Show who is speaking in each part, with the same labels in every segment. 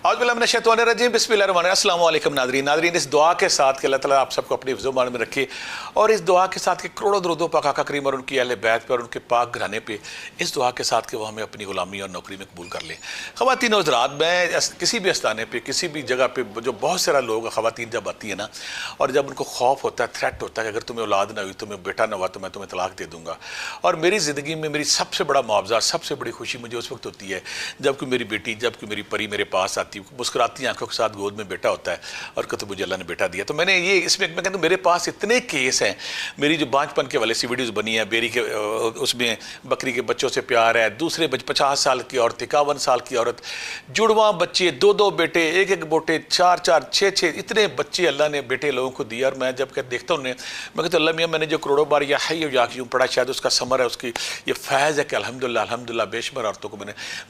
Speaker 1: औज़ुबिल्लाहि बिस्मिल्लाहिर्रहमानिर्रहीम। अस्सलाम वालेकुम नाज़रीन, इस दुआ के साथ कि अल्लाह ताला आप सबको अपनी हिफ्ज़-ओ-मान में रखे और इस दुआ के साथ कि करोड़ों दुरूद पाक आका करीम और उनकी अहले बैत पर और उनके पाक घराने पे, इस दुआ के साथ कि वो हमें अपनी गुलामी और नौकरी में कबूल कर लें। ख़वातीन और हज़रात, मैं किसी भी आस्थाने पे, किसी भी जगह पे जो बहुत सारा लोग ख़वातीन जब आती है ना, और जब उनको खौफ होता है, थ्रेट होता है कि अगर तुम्हें औलाद ना हुई, तुम्हें बेटा ना हुआ तो मैं तुम्हें तलाक दे दूँगा। और मेरी ज़िंदगी में मेरी सबसे बड़ा मुआवजा, सबसे बड़ी खुशी मुझे उस वक्त होती है जबकि मेरी बेटी, जबकि मेरी परी मेरे पास आती है, मुस्कुराती आंखों के साथ गोद में बेटा होता है और कहते मुझे अल्लाह ने बेटा दिया। तो मैंने ये इसमें मैं कहता हूँ मेरे पास इतने केस हैं। मेरी जो बांझपन के वाले सी वीडियोज़ बनी है, बेरी के उसमें बकरी के बच्चों से प्यार है, दूसरे 50 साल की औरत, 51 साल की औरत, जुड़वा बच्चे, 2-2 बेटे, 1-1 बोटे, 4-4, 6-6, इतने बच्चे अल्लाह ने बेटे लोगों को दिया। और मैं जब देखता हूँ उन्हें, मैं कहता अल्लाह मियाँ, मैंने जो करोड़ों बार या है या यूँ पढ़ा, शायद उसका समर है, उसकी ये फैज़ है कि अल्हम्दुलिल्लाह अल्हम्दुलिल्लाह बेशुमार औरतों को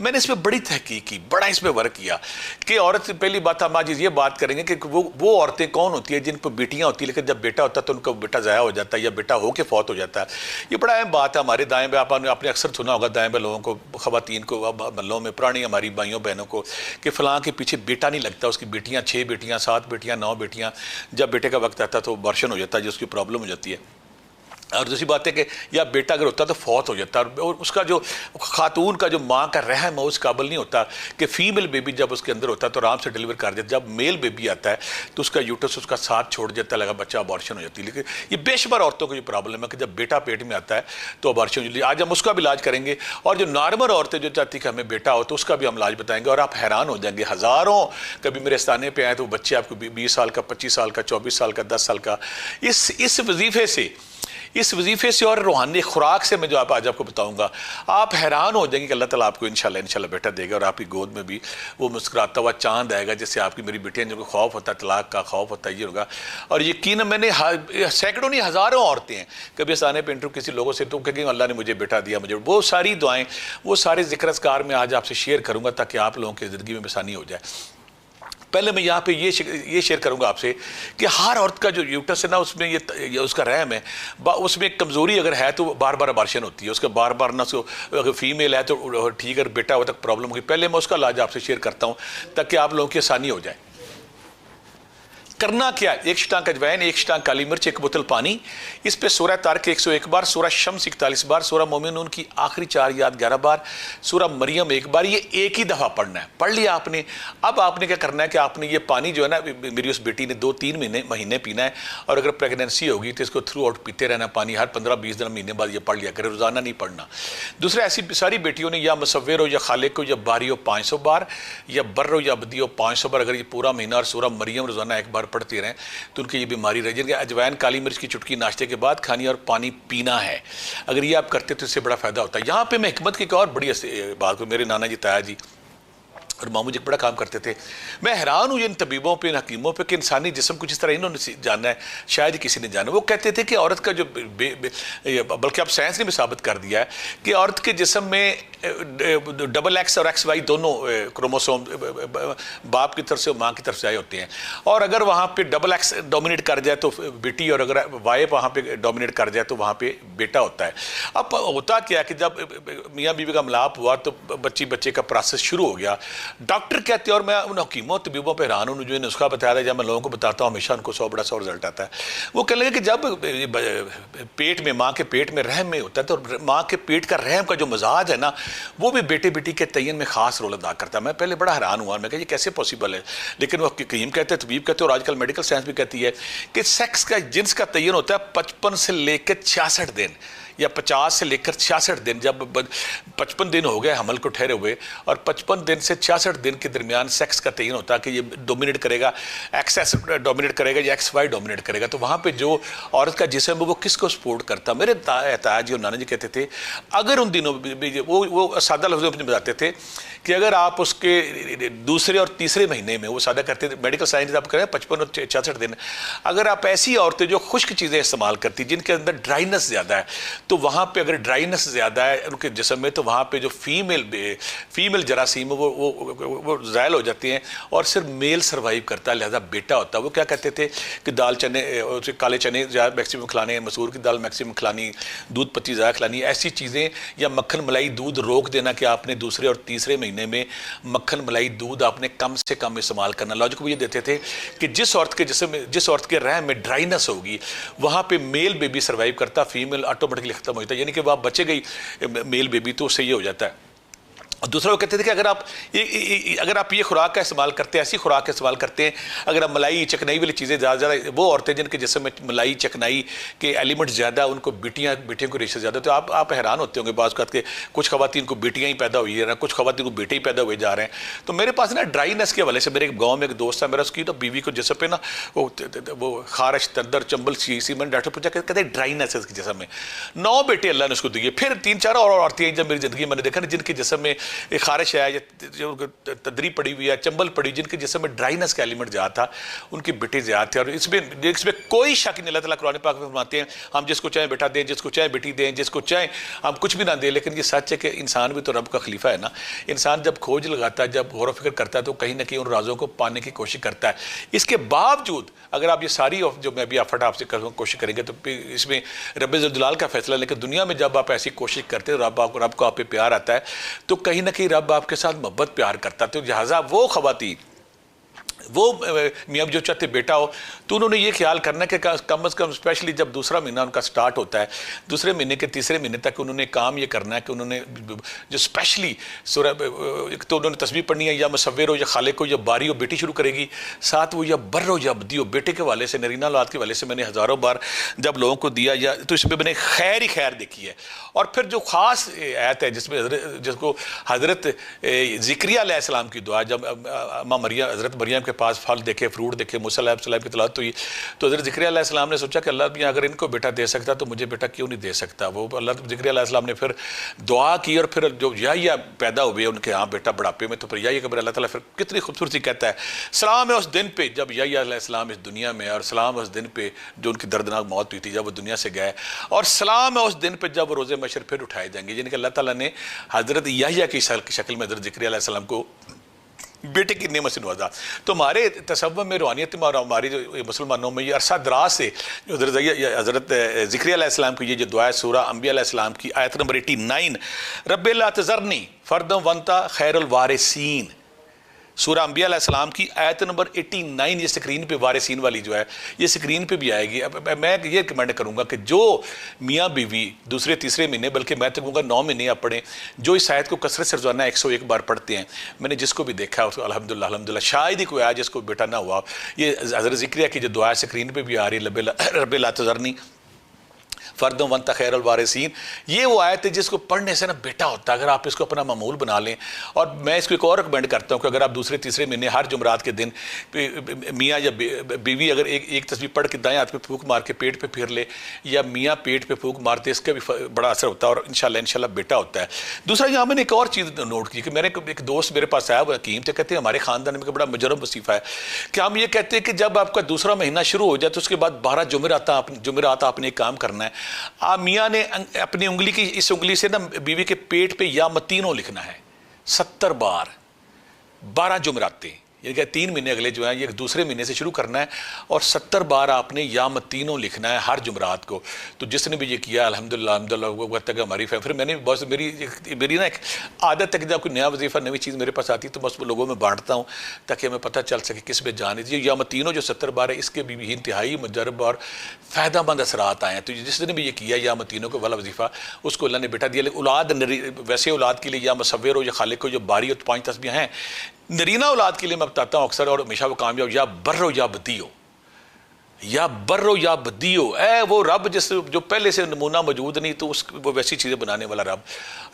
Speaker 1: मैंने इसमें बड़ी तहकीक की, बड़ा इसमें वर्क किया कि औरत, पहली बात हम आज ये बात करेंगे कि वो औरतें कौन होती है जिन पर बेटियां होती है लेकिन जब बेटा होता है तो उनका बेटा ज़ाया हो जाता है या बेटा हो के फौत हो जाता है। ये बड़ा अहम बात है। हमारे दाएं बाएं, आपने अक्सर सुना होगा दाएं बाएं लोगों को, ख़वातीन को, महल्लों में पुरानी हमारी भाइयों बहनों को, कि फ़लाँ के पीछे बेटा नहीं लगता, उसकी बेटियाँ 6 बेटियाँ, 7 बेटियाँ, 9 बेटियाँ, जब बेटे का वक्त आता है तो अबॉर्शन हो जाता है, जिसकी प्रॉब्लम हो जाती है। और दूसरी बात है कि या बेटा अगर होता तो फौत हो जाता, और उसका जो खातून का जो माँ का रहम है उस काबिल नहीं होता कि फ़ीमेल बेबी जब उसके अंदर होता है तो आराम से डिलीवर कर देता। जब मेल बेबी आता है तो उसका यूटस उसका साथ छोड़ देता, लगा बच्चा अबॉर्शन हो जाती है। लेकिन ये बेशुमार औरतों की जो प्रॉब्लम है कि जब बेटा पेट में आता है तो अबॉर्शन हो जाती है। आज हम उसका भी इलाज करेंगे, और जो नॉर्मल औरतें जो चाहती कि हमें बेटा हो तो उसका भी हम इलाज बताएंगे। और आप हैरान हो जाएंगे, हज़ारों कभी मेरे स्थाने पर आए तो बच्चे आपको 20 साल का, 25 साल का, 24 साल का, 10 साल का, इस वजीफे से और रूहानी खुराक से मैं जो आज आपको बताऊंगा, आप हैरान हो जाएंगे कि अल्लाह ताला आपको इंशाल्लाह बेटा देगा और आपकी गोद में भी वो मुस्कुराता हुआ चांद आएगा, जैसे आपकी मेरी बेटियां, जिनको खौफ होता है तलाक का, खौफ होता है, ये होगा। और यकीन मैंने सैकड़ों नहीं हज़ारों औरतें हैं कभी आसाने पे इंटरव्यू किसी लोगों से, तो कहेंगे अल्लाह ने मुझे बेटा दिया, मुझे वो सारी दुआएँ, वो सारे ज़िक्र अस्कार मैं आज आपसे शेयर करूँगा ताकि आप लोगों की ज़िंदगी में आसानी हो जाए। पहले मैं यहाँ पे ये शेयर करूँगा आपसे कि हर औरत का जो यूटस है ना, उसमें ये उसका रहम है, उसमें एक कमज़ोरी अगर है तो बार बार अबॉर्शन होती है, उसका बार बार ना, उसको अगर फीमेल है तो ठीक, अगर बेटा हो तक प्रॉब्लम होगी। पहले मैं उसका इलाज आपसे शेयर करता हूँ ताकि आप लोगों की आसानी हो जाए। करना क्या है, 1 छटांक अजवाइन, 1 छटांक काली मिर्च, 1 बोतल पानी, इस पे सूरह तारक 101 बार, सूरह शम्स 41 बार, सूरह मोमिनून की आखिरी 4 याद 11 बार, सूरह मरियम 1 बार, ये एक ही दफ़ा पढ़ना है। पढ़ लिया आपने। अब आपने क्या करना है कि आपने ये पानी जो है ना, मेरी उस बेटी ने 2-3 महीने पीना है, और अगर प्रेगनेंसी होगी तो इसको थ्रू आउट पीते रहना पानी, हर 15-20 दिन महीने बाद ये पढ़ लिया करें, रोज़ाना नहीं पढ़ना। दूसरा, ऐसी सारी बेटियों ने या मुसव्विर हो या खालिक हो या बारी हो 500 बार, या बर्र हो या अबदी हो 500 बार, अगर ये पूरा महीना और सूरह मरियम रोज़ाना 1 बार पढ़ते रहें तो उनकी ये बीमारी रह जाएगी। अजवाइन काली मिर्च की चुटकी नाश्ते के बाद खानी और पानी पीना है। अगर ये आप करते तो इससे बड़ा फ़ायदा होता है। यहाँ पे मैं हिकमत की एक और बड़ी बात को, मेरे नाना जी, ताया जी और मामू जी बड़ा काम करते थे। मैं हैरान हूँ इन तबीबों पे, इन हकीमों पे कि इंसानी जिस्म कुछ इस तरह इन्होंने जाना है, शायद किसी ने जाना। वो कहते थे कि औरत का जो बल्कि अब साइंस ने भी साबित कर दिया है कि औरत के जिस्म में XX और XY दोनों क्रोमोसोम बाप की तरफ से और माँ की तरफ से आए होते हैं। और अगर वहाँ पे XX डोमिनेट कर जाए तो बेटी, और अगर Y वहाँ पे डोमिनेट कर जाए तो वहाँ पे बेटा होता है। अब होता क्या है कि जब मियाँ बीवी का मिलाप हुआ तो बच्चे का प्रोसेस शुरू हो गया। डॉक्टर कहते हैं, और मैं उन हकीमों तबीबों पर हैरान हूँ जो नुस्खा बताया था, जब मैं लोगों को बताता हूँ हमेशा उनको 100 बड़ा 100 रिजल्ट आता है। वो कहने लगे कि जब पेट में, माँ के पेट में रहम में होता है तो माँ के पेट का रहम का जो मिजाज है ना, वो भी बेटे बेटी के तयन में खास रोल अदा करता है। मैं पहले बड़ा हैरान हुआ, मैं कहा ये कैसे पॉसिबल है, लेकिन वो हकीम कहते हैं, तबीब कहते हैं, और आजकल मेडिकल साइंस भी कहती है कि सेक्स का जिन्स का तयन होता है 55 से लेकर 66 दिन या 50 से लेकर 66 दिन। जब 55 दिन हो गए हमल को ठहरे हुए और 55 दिन से 66 दिन के दरमियान सेक्स का तयन होता है कि ये डोमिनेट करेगा, XS डोमिनेट करेगा या XY डोमिनेट करेगा। तो वहाँ पे जो औरत का जिस्म है वो किसको सपोर्ट करता। मेरे ताया जी और नाना जी कहते थे, अगर उन दिनों वो सादा लफ्ज़ों में बताते थे कि अगर आप उसके दूसरे और तीसरे महीने में, वो सादा करते थे, मेडिकल साइंस आप करें 55 और 66 दिन, अगर आप ऐसी औरतें जो खुश्क चीज़ें इस्तेमाल करती, जिनके अंदर ड्राइनेस ज़्यादा है, तो वहाँ पे अगर ड्राइनेस ज़्यादा है उनके जिस्म में, तो वहाँ पे जो फीमेल जरासीम वो ज़ायल हो जाती हैं और सिर्फ मेल सर्वाइव करता है, लिहाजा बेटा होता है। वो क्या कहते थे कि दाल चने, काले चने मैक्सिमम खिलाने, मसूर की दाल मैक्सिमम खिलानी, दूध पत्ती ज़्यादा खिलानी, ऐसी चीज़ें, या मक्खन मलाई दूध रोक देना कि आपने दूसरे और तीसरे महीने में मक्खन मलाई दूध आपने कम से कम इस्तेमाल करना। लॉजिक वो ये देते थे कि जिस औरत के जिसम, जिस औरत के रहम में ड्राइनेस होगी वहाँ पे मेल बेबी सर्वाइव करता, फीमेल ऑटोमेटिकली खत्म हो जाता है, यानी कि वह बचे गई मेल बेबी, तो उससे ये हो जाता है। और दूसरा वो कहते थे कि अगर आप ये खुराक का इस्तेमाल करते हैं, ऐसी खुराक का इस्तेमाल करते हैं, अगर आप मलाई चकनाई वाली चीज़ें ज़्यादा, वो औरतें जिनके जिस्म में मलाई चकनाई के एलिमेंट ज़्यादा, उनको बेटियों को रेशे ज़्यादा, तो आप हैरान होते होंगे बाज़ के कुछ खवातीन को बेटियाँ ही पैदा हुई है, कुछ खवातीन को बेटे ही पैदा हुए जा रहे हैं। तो मेरे पास ना ड्राइनेस के हवाले से, मेरे गाँव में एक दोस्त है मेरा, उसकी तो बीवी को जिसम पे ना वो खारिश, दर्दर, चंबल सी, मैंने डॉक्टर पूछा, कहते ड्राइनेस है इसके जिस्म में। 9 बेटे अल्लाह ने उसको दिए। फिर 3-4 और औरतें जब मेरी ज़िंदगी मैंने देखा ना, जिनके जिस्म में एक खारिश है, जो तदरी पड़ी हुई है, चंबल पड़ी, जिनके जिस्म में ड्राइनेस का एलिमेंट ज़्यादा था, उनके बेटे ज़्यादा थे। और इसमें कोई शक नहीं, अल्लाह ताला कुरान पाक में फरमाते हैं हम जिसको चाहे बेटा दें, जिसको चाहे बेटी दें, जिसको चाहे हम कुछ भी ना दें। लेकिन ये सच है कि इंसान भी तो रब का खलीफा है ना। इंसान जब खोज लगाता है, जब गौर फिक्र करता है, तो कहीं ना कहीं उन राजों को पाने की कोशिश करता है। इसके बावजूद अगर आप ये सारी जो मैं अभी एफर्ट आपसे कोशिश करेंगे, तो इसमें रब ज़ुल का फैसला। लेकिन दुनिया में जब आप ऐसी कोशिश करते हैं, रब को आप पे प्यार आता है, तो कहीं ना कहीं रब आपके साथ मोहब्बत प्यार करता। तो लिहाजा वो खवातीन, वो मियाँ जो चाहते बेटा हो, तो उन्होंने ये ख्याल करना कि कम से कम, स्पेशली जब दूसरा महीना उनका स्टार्ट होता है, दूसरे महीने के तीसरे महीने तक उन्होंने काम ये करना है कि उन्होंने जो स्पेशली तो उन्होंने तस्बीह पढ़नी है, या मुसव्विर हो, या खालिक हो, या बारी हो, बेटी शुरू करेगी, साथ वो या बर्र हो या बदी हो। बेटे के वाले से, नरीना औलाद के वाले से मैंने हज़ारों बार जब लोगों को दिया, या तो इसमें मैंने खैर ही खैर देखी है। और फिर जो ख़ास आयत है जिसमें जिसको हज़रत ज़िक्रिया अलैहिस्सलाम की दुआ, जब हज़रत मरियम के पास फल देखे, फ्रूट देखे, मूसा अलैहिस्सलाम की तलावत हुई, तो हज़रत ज़िक्रिया अलैहिस्सलाम ने सोचा कि अल्लाह भी अगर इनको बेटा दे सकता तो मुझे बेटा क्यों नहीं दे सकता। वो अल्लाह ज़िक्रिया अलैहिस्सलाम ने फिर दुआ की, और फिर जो या पैदा हुए उनके यहाँ बेटा बुढ़ापे में, तो फिर या कबर अल्लाह ताला फिर कितनी खूबसूरती कहता है, सलाम है उस दिन पे जब या अलैहिस्सलाम इस दुनिया में, और सलाम है उस दिन पे जो उनकी दर्दनाक मौत हुई थी जब वो दुनिया से गए, और सलाम है उस दिन पे जब वो रोज़े मशर फिर उठाए जाएंगे। यानी कि अल्लाह ताला ने हज़रत याह्या की शक्ल में हज़रत ज़िक्रिया अलैहिस्सलाम को बेटे की नेमत से नवाजा। तो हमारे तसव्वुर में, रूहानियत में और हमारी जो मुसलमानों में ये अरसा दराज से जो हज़रत ज़िक्रिया अलैहिस्सलाम की ये जो दुआ है, सूरा अंबिया अलैहिस्सलाम की आयत नंबर 89, रब्बे ला तज़रनी फ़र्दन वंता खैरुल वारिसीन, सूरा अंबिया अलैहिस्सलाम की आयत नंबर 89। ये स्क्रीन पे वारिसीन वाली जो है, ये स्क्रीन पे भी आएगी। अब मैं ये कमेंट करूँगा कि जो मियाँ बीवी दूसरे तीसरे महीने, बल्कि मैं तो कहूँगा 9 महीने आप पढ़ें, जो इस आयत को कसरत से रोज़ाना 101 बार पढ़ते हैं, मैंने जिसको भी देखा है उसको अल्हम्दुलिल्लाह, शायद ही कोई आया जिसको बेटा ना हुआ। ये हज़रत ज़िक्रिया की जो दुआ स्क्रीन पर भी आ रही है, रब्बे ला तज़रनी फ़र्दन वंता खैरुल वारिसीन, ये वो आयत है जिसको पढ़ने से ना बेटा होता है। अगर आप इसको अपना मामूल बना लें, और मैं इसको एक और रिकमेंड करता हूँ कि अगर आप दूसरे तीसरे महीने हर जुमरात के दिन मियाँ या बीवी अगर एक तस्बीह पढ़ के दाएं हाथ पे फूंक मार के पेट पे फिर ले, या मियाँ पेट पे फूंक मारते, इसका भी बड़ा असर होता है, और इंशाल्लाह बेटा होता है। दूसरा यहाँ मैंने एक और चीज़ नोट की कि मेरे एक दोस्त मेरे पास आया, वो हकीम थे, कहते हैं हमारे ख़ानदान में बड़ा मुजरम वसीफ़ा है कि हम ये कहते हैं कि जब आपका दूसरा महीना शुरू हो जाए तो उसके बाद 12 जुमेरात आपने एक काम करना है। आप मियाँ ने अपनी उंगली की इस उंगली से ना बीवी के पेट पे या मतीनों लिखना है 70 बार, 12 जुमरातें, यानी कि 3 महीने अगले जो हैं ये दूसरे महीने से शुरू करना है, और 70 बार आपने या मतीनों लिखना है हर जुमरात को। तो जिसने भी ये किया अल्हम्दुलिल्लाह वो कहता है कि हमारी फिर मैंने बस मेरी ना एक आदत है कि जब कोई नया वजीफ़ा नई चीज़ मेरे पास आती है तो बस लोगों में बांटता हूँ ताकि हमें पता चल सके किस पे जाने दीजिए। या मतीनों जो 70 बार है, इसके भी इंतहाई मुजरब और फ़ायदामंद असरात आए हैं। तो जिसने भी ये किया या मतीनों को वाला वजीफ़ा, उसको अल्लाह ने बेटा दिया। लेकिन औलाद वैसे औलाद के लिए या मुसव्विर हो या खालिक हो, जो बारी हो, तो 5 तस्बीहां हैं। नरीना औलाद के लिए मैं बताता हूँ अक्सर और हमेशा वो कामयाब, या बर्रो या बदी हो, या बर्रो या बदी हो। वो रब जिस जो पहले से नमूना मौजूद नहीं, तो उस वो वैसी चीज़ें बनाने वाला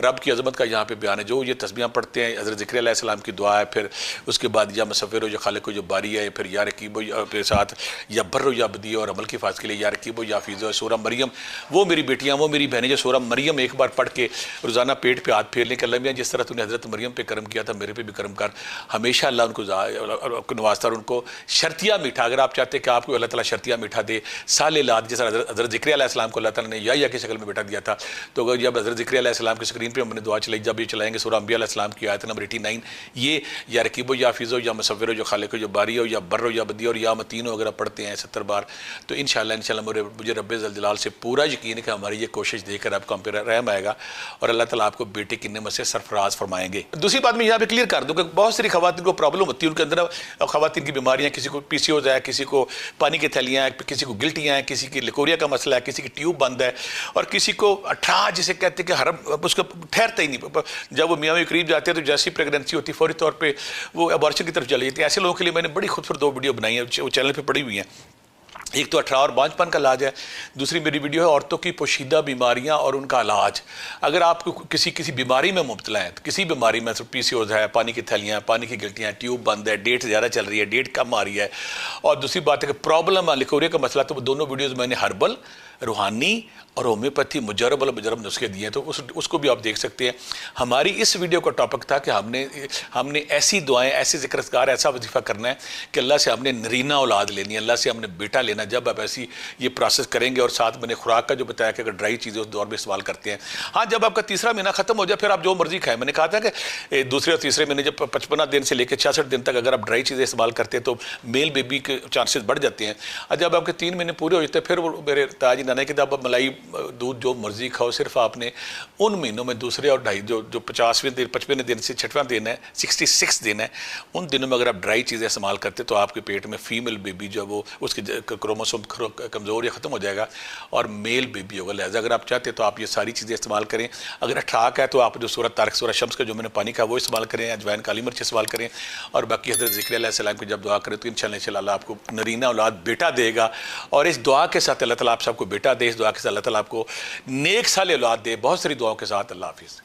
Speaker 1: रब की अजमत का यहाँ पे बयान है। जो ये तस्बीहां पढ़ते हैं, हज़रत ज़िक्रिया अलैहिस्सलाम की दुआ है, फिर उसके बाद या मुसव्विर हो या खालिक हो, जो बारी है, फिर या रकीब हो के साथ या बर्रो या बदी हो, और अमल की फाज के लिए या रकीब हो या हफीज़ हो। सूरा मरियम, वो मेरी बेटियाँ, वो मेरी बहनें, जो सूरा मरियम एक बार पढ़ के रोज़ाना पेट पे हाथ फेर लें कि अल्लाह मियां जिस तरह तूने हज़रत मरियम पे करम किया था, मेरे पे भी करम कर। हमेशा अल्लाह उनको नवाजता और उनको शर्तिया मीठा। अगर आप चाहते हैं कि आपको अल्लाह ताला खतिया मीठा दे, साले लाद, जैसा हज़रत ज़िक्रिया अलैहिस्सलाम को अल्लाह ताला ने या की शक्ल में बेटा दिया था। तो अगर जब हज़रत ज़िक्रिया अलैहिस्सलाम की स्क्रीन पर हमने दुआ चलाई, जब ये चलाएंगे सूरह अंबिया अलैहिस्सलाम की आयत नंबर 89, ये या रकीबो या हाफिज़ो या मुसव्विर हो, या खालिक हो, या बारी हो, या बर्र हो, या बदी हो, और या मतीन हो, अगर आप पढ़ते हैं 70 बार, तो इंशाअल्लाह मुझे रब्बे ज़ल जलाल से पूरा यकीन है कि हमारी ये कोशिश देखकर आपको हम पर रहम आएगा और अल्लाह ताला आपको बेटे की नेमत से सरफराज फरमाएंगे। दूसरी बात मैं यहाँ पे क्लियर कर दूँ कि बहुत सारी खवातीन को प्रॉब्लम होती है, उनके अंदर खवातीन की बीमारियाँ, किसी को PCOS है, किसी को पानी की थैलियाँ हैं, किसी को गिल्टियाँ हैं, किसी की लिकोरिया का मसला है, किसी की ट्यूब बंद है, और किसी को 18 जिसे कहते हैं कि हरम उसको ठहरता ही नहीं, जब वो मियाँ में करीब जाते हैं तो जैसी प्रेगनेंसी होती है फौरी तौर पे वो अबॉर्शन की तरफ चली जाती है। ऐसे लोगों के लिए मैंने बड़ी खूबसूरत 2 वीडियो बनाई है, वो चैनल पे पड़ी हुई हैं। एक तो 18 और बांझपन का इलाज है, दूसरी मेरी वीडियो है औरतों की पोशीदा बीमारियां और उनका इलाज। अगर आप किसी बीमारी में मुब्तला हैं, तो किसी बीमारी में PCOS है, पानी की थैलियाँ, पानी की गिल्टियाँ, ट्यूब बंद है, डेट ज़्यादा चल रही है, डेट कम आ रही है, और दूसरी बात है कि प्रॉब्लम है लिकोरिया का मसला, तो वो दोनों वीडियोज़ मैंने हर्बल, रूहानी और होम्योपैथी मुजरब और मुजरब नुस्खे दिए हैं, तो उसको भी आप देख सकते हैं। हमारी इस वीडियो का टॉपिक था कि हमने ऐसी दुआएं, ऐसे ज़िक्र-अज़कार, ऐसा वजीफ़ा करना है कि अल्लाह से हमने नरीना औलाद लेनी है, अल्लाह से हमने बेटा लेना। जब आप ऐसी ये प्रोसेस करेंगे, और साथ मैंने खुराक का जो बताया कि अगर ड्राई चीज़ें उस दौर में इस्तेमाल करते हैं, हाँ, जब आपका तीसरा महीना ख़त्म हो जाए फिर आप जो मर्जी खाएं। मैंने कहा था कि दूसरे और तीसरे महीने जब 55 दिन से लेकर 66 दिन तक अगर आप ड्राई चीज़ें इस्तेमाल करते हैं तो मेल बेबी के चांसेस बढ़ जाते हैं। और जब आपके 3 महीने पूरे हो जाते हैं फिर वो मेरे ताजी नाना की आप मलाई दूध जो मर्जी खाओ, सिर्फ आपने उन महीनों में दूसरे और ढाई जो 50वें दिन, 55वें दिन से 6वां दिन है, 66 दिन है, उन दिनों में अगर आप ड्राई चीज़ें इस्तेमाल करते तो आपके पेट में फीमेल बेबी जो वो उसके क्रोमोसोम कमज़ोर या ख़त्म हो जाएगा और मेल बेबी होगा। लिहाजा अगर आप चाहते तो आप ये सारी चीज़ें इस्तेमाल करें। अगर अठाक है तो आप जो सूरत तारक, सूरत शम्स का जो मैंने पानी का वो इस्तेमाल करें, अजवाइन, काली मिर्च इस्तेमाल करें, और बाकी हज़रत ज़िक्रिया अलैहिस्सलाम की जब दुआ करें तो इंशाअल्लाह आपको नरीना औलाद बेटा देगा। और इस दुआ के साथ अल्लाह ताला आप सबको बेटा दे, इस दुआ के साथ अल्लाह ताला आपको नेक साले औलाद दे। बहुत सारी दुआओं के साथ अल्लाह हाफिज़।